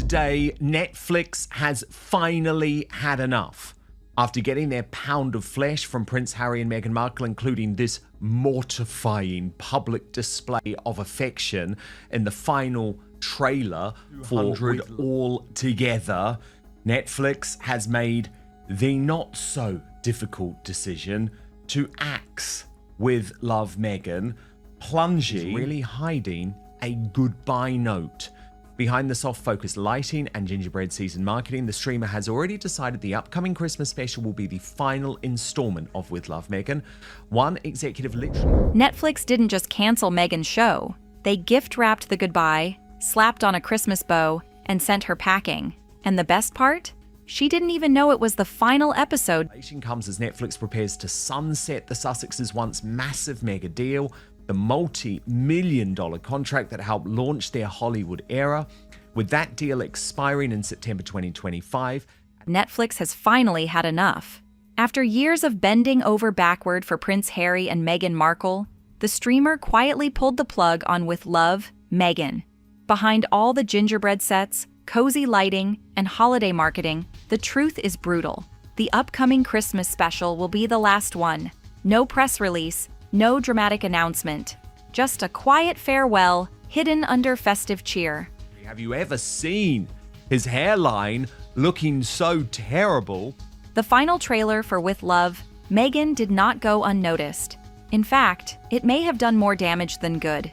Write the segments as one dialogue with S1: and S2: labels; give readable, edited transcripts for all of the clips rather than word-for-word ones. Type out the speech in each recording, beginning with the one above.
S1: today, Netflix has finally had enough. After getting their pound of flesh from Prince Harry and Meghan Markle, including this mortifying public display of affection in the final trailer for 100 All Together, Netflix has made the not-so-difficult decision to axe With Love Meghan, plunging, really hiding a goodbye note. Behind the soft-focused lighting and gingerbread season marketing, the streamer has already decided the upcoming Christmas special will be the final installment of With Love Meghan. One executive literally...
S2: Netflix didn't just cancel Meghan's show. They gift-wrapped the goodbye, slapped on a Christmas bow, and sent her packing. And the best part? She didn't even know it was the final episode.
S1: Comes as Netflix prepares to sunset the Sussexes' once massive mega deal, the multi-million-dollar contract that helped launch their Hollywood era. With that deal expiring in September 2025,
S2: Netflix has finally had enough. After years of bending over backward for Prince Harry and Meghan Markle, the streamer quietly pulled the plug on With Love Meghan. Behind all the gingerbread sets, cozy lighting, and holiday marketing, the truth is brutal. The upcoming Christmas special will be the last one. No press release, no dramatic announcement. Just a quiet farewell, hidden under festive cheer.
S1: Have you ever seen his hairline looking so terrible?
S2: The final trailer for With Love Meghan did not go unnoticed. In fact, it may have done more damage than good.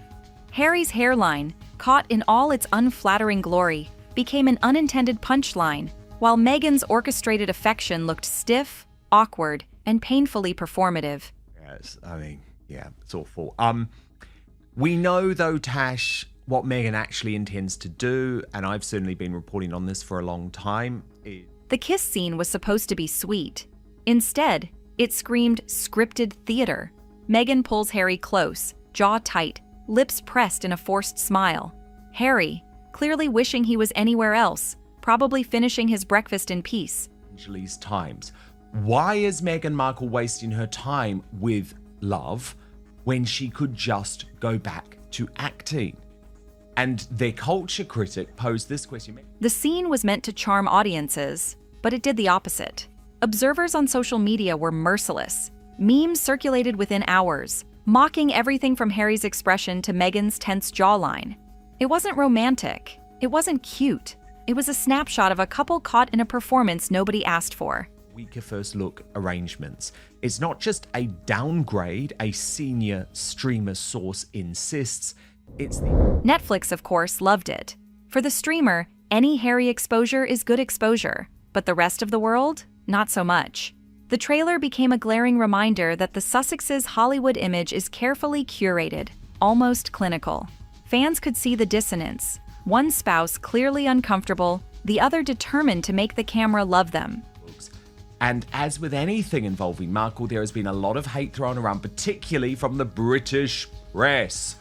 S2: Harry's hairline, caught in all its unflattering glory, became an unintended punchline, while Meghan's orchestrated affection looked stiff, awkward, and painfully performative.
S1: Yes, it's awful. We know, though, Tash, what Meghan actually intends to do, and I've certainly been reporting on this for a long time.
S2: The kiss scene was supposed to be sweet. Instead, it screamed scripted theater. Meghan pulls Harry close, jaw tight, lips pressed in a forced smile. Harry, clearly wishing he was anywhere else, probably finishing his breakfast in peace.
S1: Angelie's times. Why is Meghan Markle wasting her time with Love when she could just go back to acting? And their culture critic posed this question.
S2: The scene was meant to charm audiences, but it did the opposite. Observers on social media were merciless. Memes circulated within hours, mocking everything from Harry's expression to Meghan's tense jawline. It wasn't romantic. It wasn't cute. It was a snapshot of a couple caught in a performance nobody asked for.
S1: Weaker first look arrangements. It's not just a downgrade, a senior streamer source insists. It's the...
S2: Netflix, of course, loved it. For the streamer, any Harry exposure is good exposure, but the rest of the world, not so much. The trailer became a glaring reminder that the Sussexes' Hollywood image is carefully curated, almost clinical. Fans could see the dissonance. One spouse clearly uncomfortable, the other determined to make the camera love them.
S1: And as with anything involving Markle, there has been a lot of hate thrown around, particularly from the British press.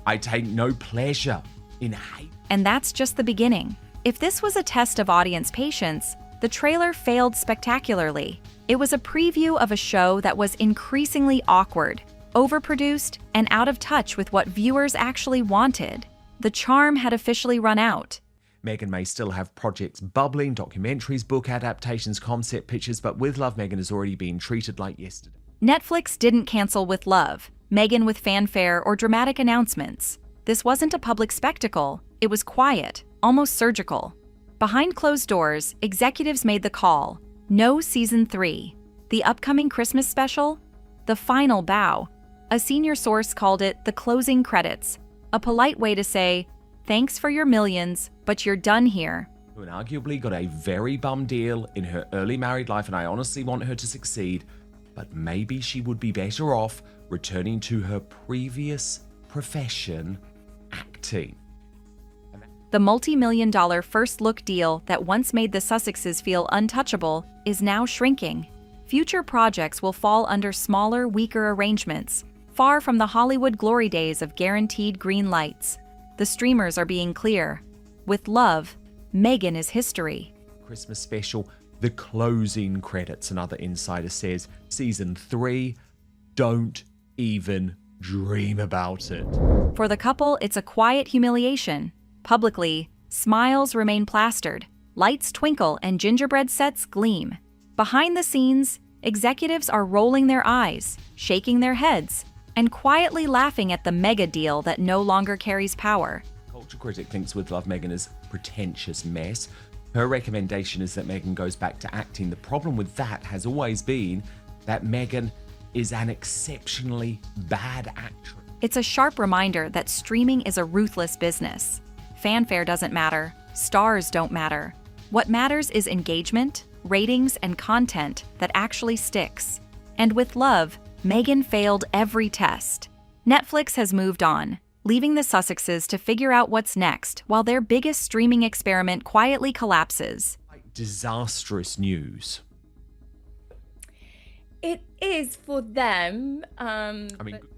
S1: I take no pleasure in hate.
S2: And that's just the beginning. If this was a test of audience patience, the trailer failed spectacularly. It was a preview of a show that was increasingly awkward, overproduced, and out of touch with what viewers actually wanted. The charm had officially run out.
S1: Meghan may still have projects bubbling, documentaries, book adaptations, concept pictures, but With Love Meghan has already been treated like yesterday.
S2: Netflix didn't cancel With Love Meghan with fanfare or dramatic announcements. This wasn't a public spectacle. It was quiet, almost surgical. Behind closed doors, executives made the call. No season 3. The upcoming Christmas special? The final bow. A senior source called it the closing credits, a polite way to say, thanks for your millions, but you're done here.
S1: Who arguably got a very bum deal in her early married life, and I honestly want her to succeed, but maybe she would be better off returning to her previous profession, acting.
S2: The multi-million-dollar first-look deal that once made the Sussexes feel untouchable is now shrinking. Future projects will fall under smaller, weaker arrangements, far from the Hollywood glory days of guaranteed green lights. The streamers are being clear. With Love, Meghan is history.
S1: Christmas special, the closing credits, another insider says. Season 3, don't even dream about it.
S2: For the couple, it's a quiet humiliation. Publicly, Smiles remain plastered, lights twinkle, and gingerbread sets gleam. Behind the scenes, executives are rolling their eyes, shaking their heads, and quietly laughing at the mega deal that no longer carries power.
S1: Culture critic thinks With Love Meghan is a pretentious mess. Her recommendation is that Meghan goes back to acting. The problem with that has always been that Meghan is an exceptionally bad actress.
S2: It's a sharp reminder that streaming is a ruthless business. Fanfare doesn't matter. Stars don't matter. What matters is engagement, ratings, and content that actually sticks. And with Love, Meghan failed every test. Netflix has moved on, leaving the Sussexes to figure out what's next while their biggest streaming experiment quietly collapses.
S1: Disastrous news.
S3: It is for them.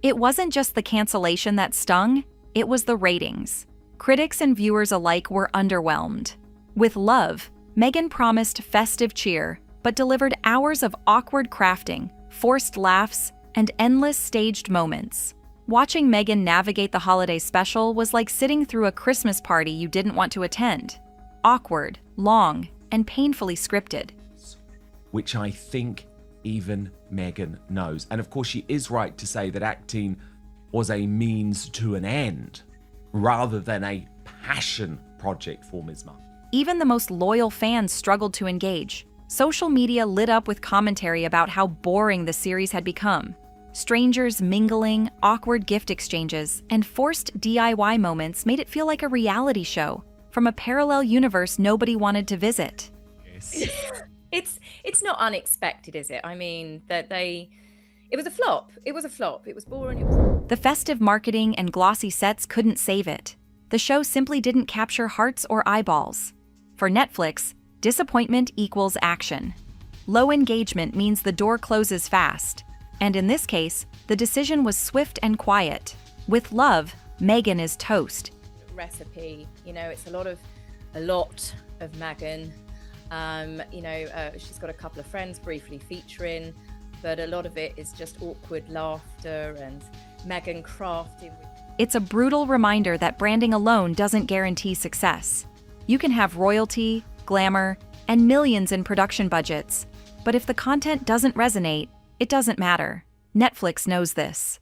S2: It wasn't just the cancellation that stung, it was the ratings. Critics and viewers alike were underwhelmed. With Love, Meghan promised festive cheer, but delivered hours of awkward crafting, forced laughs, and endless staged moments. Watching Meghan navigate the holiday special was like sitting through a Christmas party you didn't want to attend. Awkward, long, and painfully scripted.
S1: Which I think even Meghan knows. And of course, she is right to say that acting was a means to an end, rather than a passion project for Ms. Markle.
S2: Even the most loyal fans struggled to engage. Social media lit up with commentary about how boring the series had become. Strangers mingling, awkward gift exchanges, and forced DIY moments made it feel like a reality show from a parallel universe nobody wanted to visit.
S1: Yes.
S3: It's not unexpected, is it? I mean, it was a flop. It was a flop. It was boring.
S2: The festive marketing and glossy sets couldn't save it. The show simply didn't capture hearts or eyeballs. For Netflix, disappointment equals action. Low engagement means the door closes fast. And in this case, the decision was swift and quiet. With Love, Meghan is toast.
S3: Recipe, it's a lot of Meghan. She's got a couple of friends briefly featuring, but a lot of it is just awkward laughter and Meghan crafting.
S2: It's a brutal reminder that branding alone doesn't guarantee success. You can have royalty, glamour, and millions in production budgets, but if the content doesn't resonate, it doesn't matter. Netflix knows this.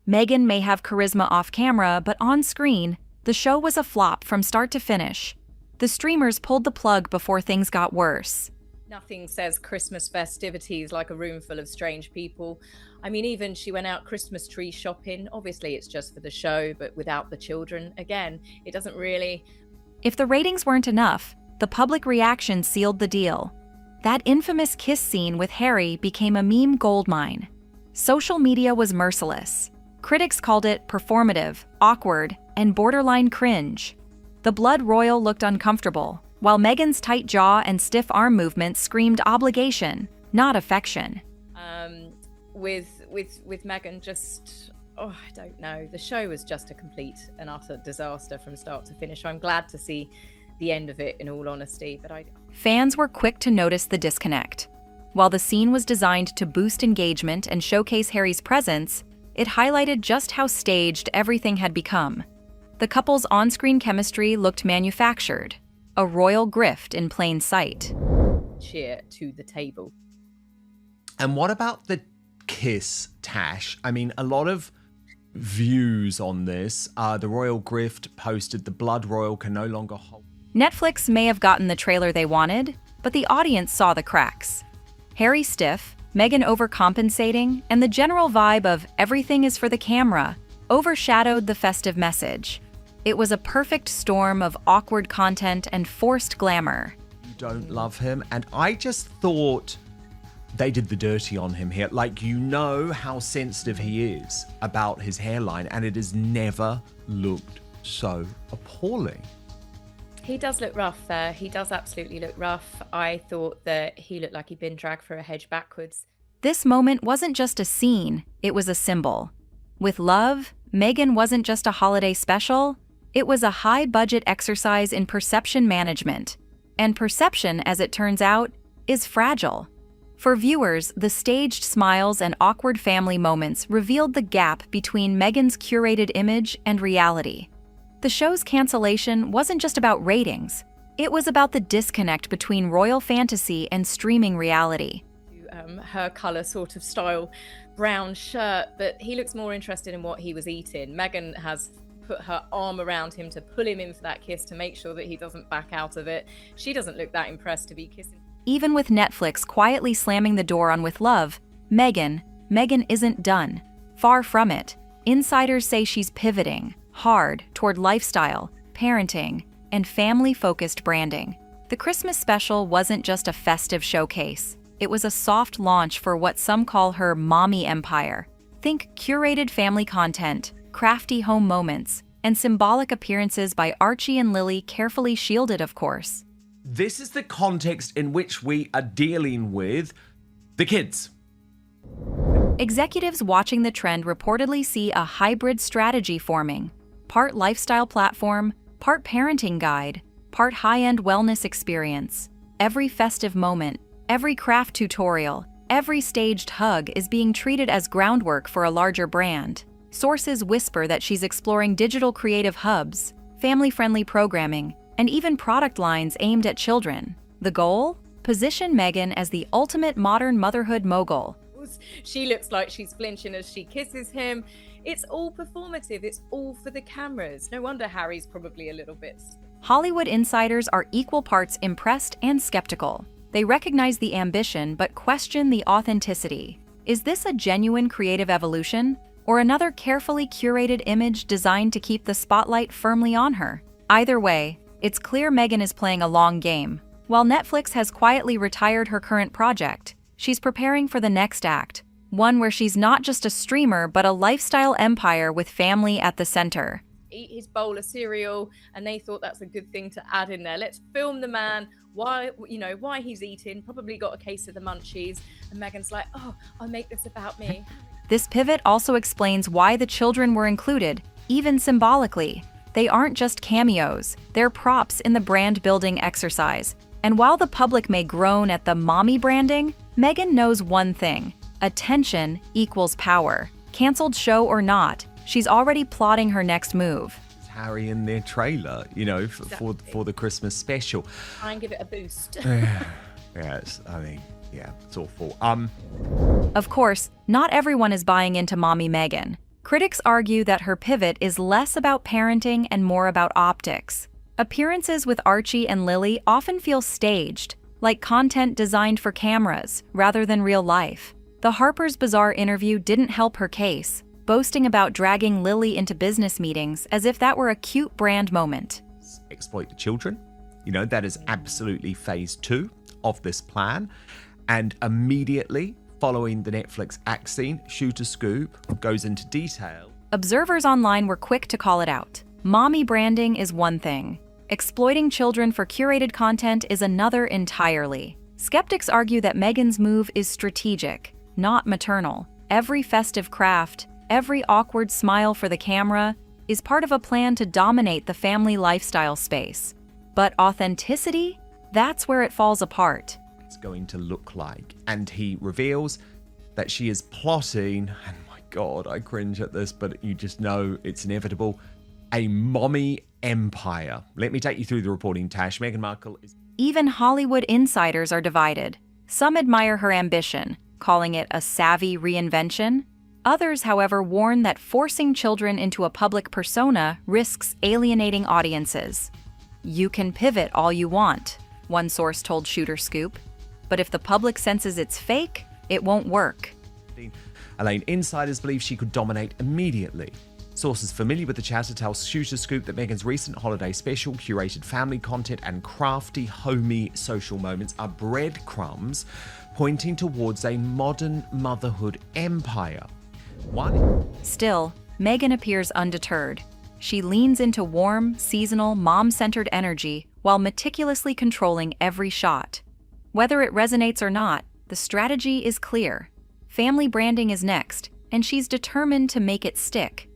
S2: Meghan may have charisma off camera, but on screen, the show was a flop from start to finish. The streamers pulled the plug before things got worse.
S3: Nothing says Christmas festivities like a room full of strange people. I mean, even she went out Christmas tree shopping. Obviously, it's just for the show, but without the children. Again, it doesn't really...
S2: If the ratings weren't enough, the public reaction sealed the deal. That infamous kiss scene with Harry became a meme goldmine. Social media was merciless. Critics called it performative, awkward, and borderline cringe. The blood royal looked uncomfortable, while Meghan's tight jaw and stiff arm movements screamed obligation, not affection.
S3: With Meghan, I don't know. The show was just a complete and utter disaster from start to finish. I'm glad to see the end of it, in all honesty, but
S2: Fans were quick to notice the disconnect. While the scene was designed to boost engagement and showcase Harry's presence, it highlighted just how staged everything had become. The couple's on-screen chemistry looked manufactured, a royal grift in plain sight.
S3: Cheer to the table.
S1: And what about the kiss, Tash? I mean, a lot of views on this. The royal grift posted the blood royal can no longer hold.
S2: Netflix may have gotten the trailer they wanted, but the audience saw the cracks. Harry stiff, Meghan overcompensating, and the general vibe of everything is for the camera overshadowed the festive message. It was a perfect storm of awkward content and forced glamour.
S1: You don't love him, and I just thought they did the dirty on him here. Like, how sensitive he is about his hairline, and it has never looked so appalling.
S3: He does look rough there. He does absolutely look rough. I thought that he looked like he'd been dragged through a hedge backwards.
S2: This moment wasn't just a scene, it was a symbol. With Love, Meghan wasn't just a holiday special, it was a high-budget exercise in perception management. And perception, as it turns out, is fragile. For viewers, the staged smiles and awkward family moments revealed the gap between Meghan's curated image and reality. The show's cancellation wasn't just about ratings. It was about the disconnect between royal fantasy and streaming reality.
S3: Her colour sort of style brown shirt, but he looks more interested in what he was eating. Meghan has put her arm around him to pull him in for that kiss to make sure that he doesn't back out of it. She doesn't look that impressed to be kissing.
S2: Even with Netflix quietly slamming the door on With Love, Meghan isn't done. Far from it. Insiders say she's pivoting hard toward lifestyle, parenting, and family-focused branding. The Christmas special wasn't just a festive showcase. It was a soft launch for what some call her mommy empire. Think curated family content, crafty home moments, and symbolic appearances by Archie and Lily, carefully shielded, of course.
S1: This is the context in which we are dealing with the kids.
S2: Executives watching the trend reportedly see a hybrid strategy forming. Part lifestyle platform, part parenting guide, part high-end wellness experience. Every festive moment, every craft tutorial, every staged hug is being treated as groundwork for a larger brand. Sources whisper that she's exploring digital creative hubs, family-friendly programming, and even product lines aimed at children. The goal? Position Meghan as the ultimate modern motherhood mogul.
S3: She looks like she's flinching as she kisses him. It's all performative. It's all for the cameras. No wonder Harry's probably a little bit.
S2: Hollywood insiders are equal parts impressed and skeptical. They recognize the ambition but question the authenticity. Is this a genuine creative evolution, or another carefully curated image designed to keep the spotlight firmly on her? Either way, it's clear Meghan is playing a long game. While Netflix has quietly retired her current project, she's preparing for the next act, one where she's not just a streamer but a lifestyle empire with family at the center.
S3: Eat his bowl of cereal, and they thought that's a good thing to add in there. Let's film the man, why he's eating, probably got a case of the munchies, and Meghan's like, oh, I'll make this about me.
S2: This pivot also explains why the children were included, even symbolically. They aren't just cameos, they're props in the brand-building exercise. And while the public may groan at the mommy branding, Meghan knows one thing: attention equals power. Cancelled show or not, she's already plotting her next move.
S1: It's Harry in their trailer, for the Christmas special.
S3: Try and give it a boost.
S1: It's awful.
S2: Of course, not everyone is buying into mommy Meghan. Critics argue that her pivot is less about parenting and more about optics. Appearances with Archie and Lily often feel staged, like content designed for cameras rather than real life. The Harper's Bazaar interview didn't help her case, boasting about dragging Lily into business meetings as if that were a cute brand moment.
S1: Exploit the children. That is absolutely phase 2 of this plan. And immediately following the Netflix act scene, Shooter Scoop goes into detail.
S2: Observers online were quick to call it out. Mommy branding is one thing. Exploiting children for curated content is another entirely. Skeptics argue that Meghan's move is strategic, not maternal. Every festive craft, every awkward smile for the camera, is part of a plan to dominate the family lifestyle space. But authenticity? That's where it falls apart.
S1: It's going to look like. And he reveals that she is plotting, and my God, I cringe at this, but you just know it's inevitable, a mommy empire. Let me take you through the reporting, Tash. Meghan Markle is...
S2: Even Hollywood insiders are divided. Some admire her ambition, calling it a savvy reinvention. Others, however, warn that forcing children into a public persona risks alienating audiences. You can pivot all you want, one source told Shooter Scoop. But if the public senses it's fake, it won't work.
S1: Elaine, insiders believe she could dominate immediately. Sources familiar with the chatter tell Shooter Scoop that Meghan's recent holiday special, curated family content, and crafty, homey social moments are breadcrumbs pointing towards a modern motherhood empire.
S2: Still, Meghan appears undeterred. She leans into warm, seasonal, mom-centered energy while meticulously controlling every shot. Whether it resonates or not, the strategy is clear. Family branding is next, and she's determined to make it stick.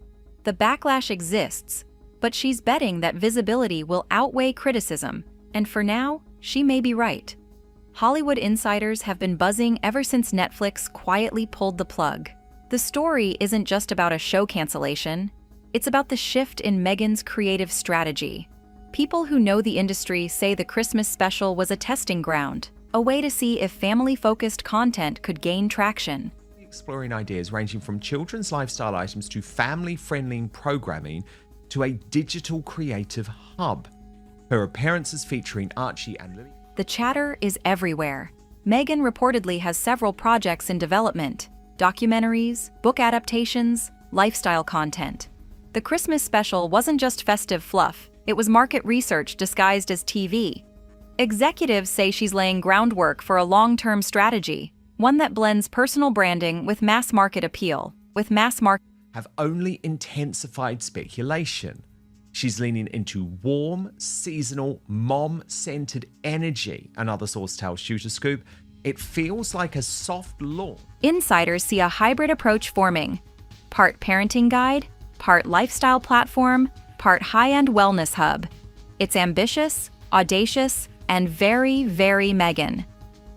S2: The backlash exists, but she's betting that visibility will outweigh criticism, and for now, she may be right. Hollywood insiders have been buzzing ever since Netflix quietly pulled the plug. The story isn't just about a show cancellation. It's about the shift in Meghan's creative strategy. People who know the industry say the Christmas special was a testing ground, a way to see if family-focused content could gain traction.
S1: Exploring ideas ranging from children's lifestyle items to family-friendly programming to a digital creative hub. Her appearances featuring Archie and Lily.
S2: The chatter is everywhere. Meghan reportedly has several projects in development: documentaries, book adaptations, lifestyle content. The Christmas special wasn't just festive fluff, it was market research disguised as TV. Executives say she's laying groundwork for a long-term strategy, one that blends personal branding with mass market appeal.
S1: Have only intensified speculation. She's leaning into warm, seasonal, mom-centered energy, another source tells Shooter Scoop. It feels like a soft launch.
S2: Insiders see a hybrid approach forming: part parenting guide, part lifestyle platform, part high-end wellness hub. It's ambitious, audacious, and very, very Meghan.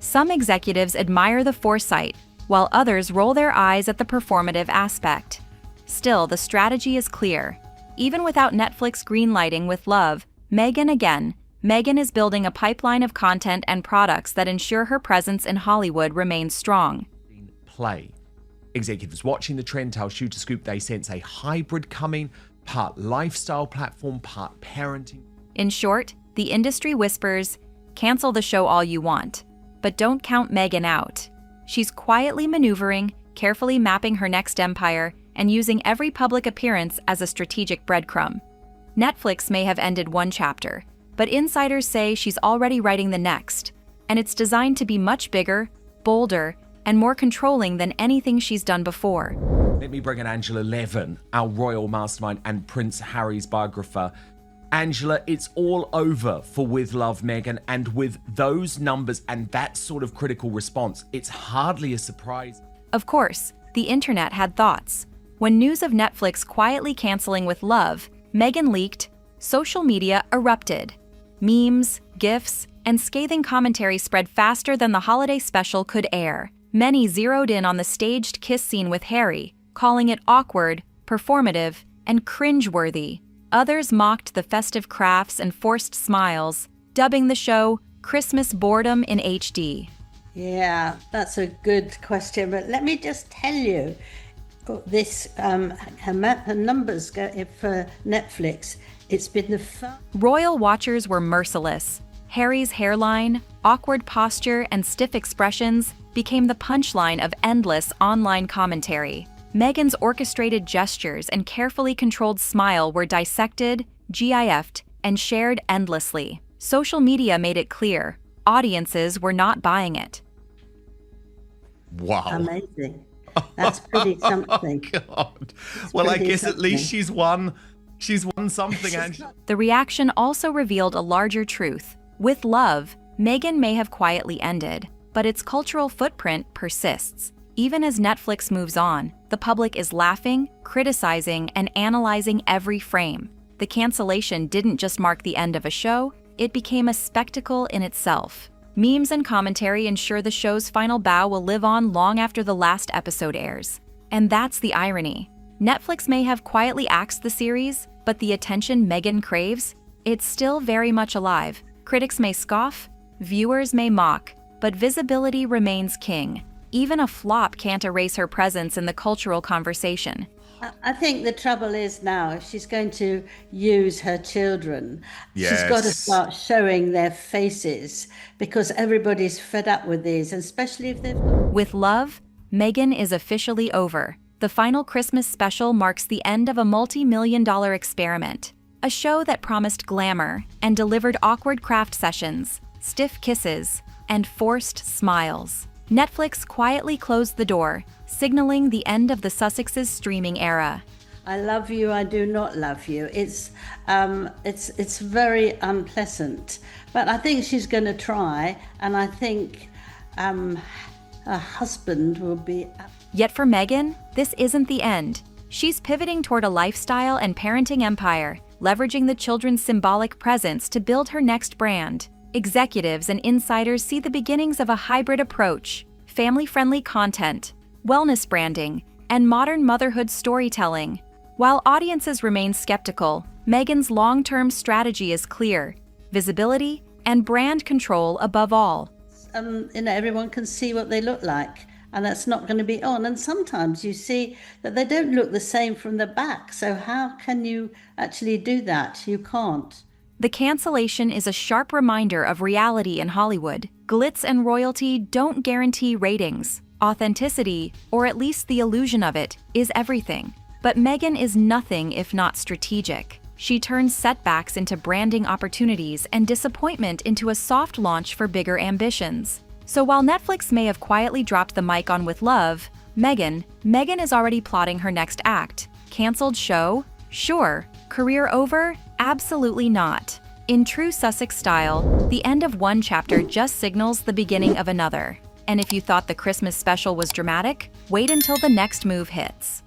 S2: Some executives admire the foresight, while others roll their eyes at the performative aspect. Still, the strategy is clear. Even without Netflix greenlighting with Love, Meghan is building a pipeline of content and products that ensure her presence in Hollywood remains strong.
S1: Play. Executives watching the trend tell Shooter Scoop they sense a hybrid coming, part lifestyle platform, part parenting.
S2: In short, the industry whispers, cancel the show all you want, but don't count Meghan out. She's quietly maneuvering, carefully mapping her next empire, and using every public appearance as a strategic breadcrumb. Netflix may have ended one chapter, but insiders say she's already writing the next, and it's designed to be much bigger, bolder, and more controlling than anything she's done before.
S1: Let me bring in Angela Levin, our royal mastermind and Prince Harry's biographer. Angela, it's all over for With Love, Meghan, and with those numbers and that sort of critical response, it's hardly a surprise.
S2: Of course, the internet had thoughts. When news of Netflix quietly canceling With Love, Meghan leaked, social media erupted. Memes, GIFs, and scathing commentary spread faster than the holiday special could air. Many zeroed in on the staged kiss scene with Harry, calling it awkward, performative, and cringeworthy. Others mocked the festive crafts and forced smiles, dubbing the show Christmas boredom in HD.
S4: Yeah, that's a good question, but let me just tell you, this her numbers for Netflix, it's been the fun.
S2: Royal watchers were merciless. Harry's hairline, awkward posture, and stiff expressions became the punchline of endless online commentary. Meghan's orchestrated gestures and carefully controlled smile were dissected, GIF'd, and shared endlessly. Social media made it clear, audiences were not buying it.
S1: Wow.
S4: Amazing. That's pretty something.
S1: Oh, God. Well, I guess at least she's won something, Angela.
S2: The reaction also revealed a larger truth. With Love, Meghan may have quietly ended, but its cultural footprint persists. Even as Netflix moves on, the public is laughing, criticizing, and analyzing every frame. The cancellation didn't just mark the end of a show, it became a spectacle in itself. Memes and commentary ensure the show's final bow will live on long after the last episode airs. And that's the irony. Netflix may have quietly axed the series, but the attention Meghan craves, it's still very much alive. Critics may scoff, viewers may mock, but visibility remains king. Even a flop can't erase her presence in the cultural conversation.
S4: I think the trouble is now, if she's going to use her children, she's got to start showing their faces, because everybody's fed up with these, and especially if they've...
S2: With Love, Meghan is officially over. The final Christmas special marks the end of a multi-million-dollar experiment. A show that promised glamour and delivered awkward craft sessions, stiff kisses, and forced smiles. Netflix quietly closed the door, signaling the end of the Sussexes' streaming era.
S4: I love you, I do not love you. It's very unpleasant, but I think she's going to try, and I think her husband will be...
S2: Yet for Meghan, this isn't the end. She's pivoting toward a lifestyle and parenting empire, leveraging the children's symbolic presence to build her next brand. Executives and insiders see the beginnings of a hybrid approach: family-friendly content, wellness branding, and modern motherhood storytelling. While audiences remain skeptical, Meghan's long-term strategy is clear: visibility and brand control above all.
S4: Everyone can see what they look like, and that's not going to be on. And sometimes you see that they don't look the same from the back. So how can you actually do that? You can't.
S2: The cancellation is a sharp reminder of reality in Hollywood. Glitz and royalty don't guarantee ratings. Authenticity, or at least the illusion of it, is everything. But Meghan is nothing if not strategic. She turns setbacks into branding opportunities and disappointment into a soft launch for bigger ambitions. So while Netflix may have quietly dropped the mic on With Love, Meghan is already plotting her next act. Cancelled show? Sure. Career over? Absolutely not. In true Sussex style, the end of one chapter just signals the beginning of another. And if you thought the Christmas special was dramatic, wait until the next move hits.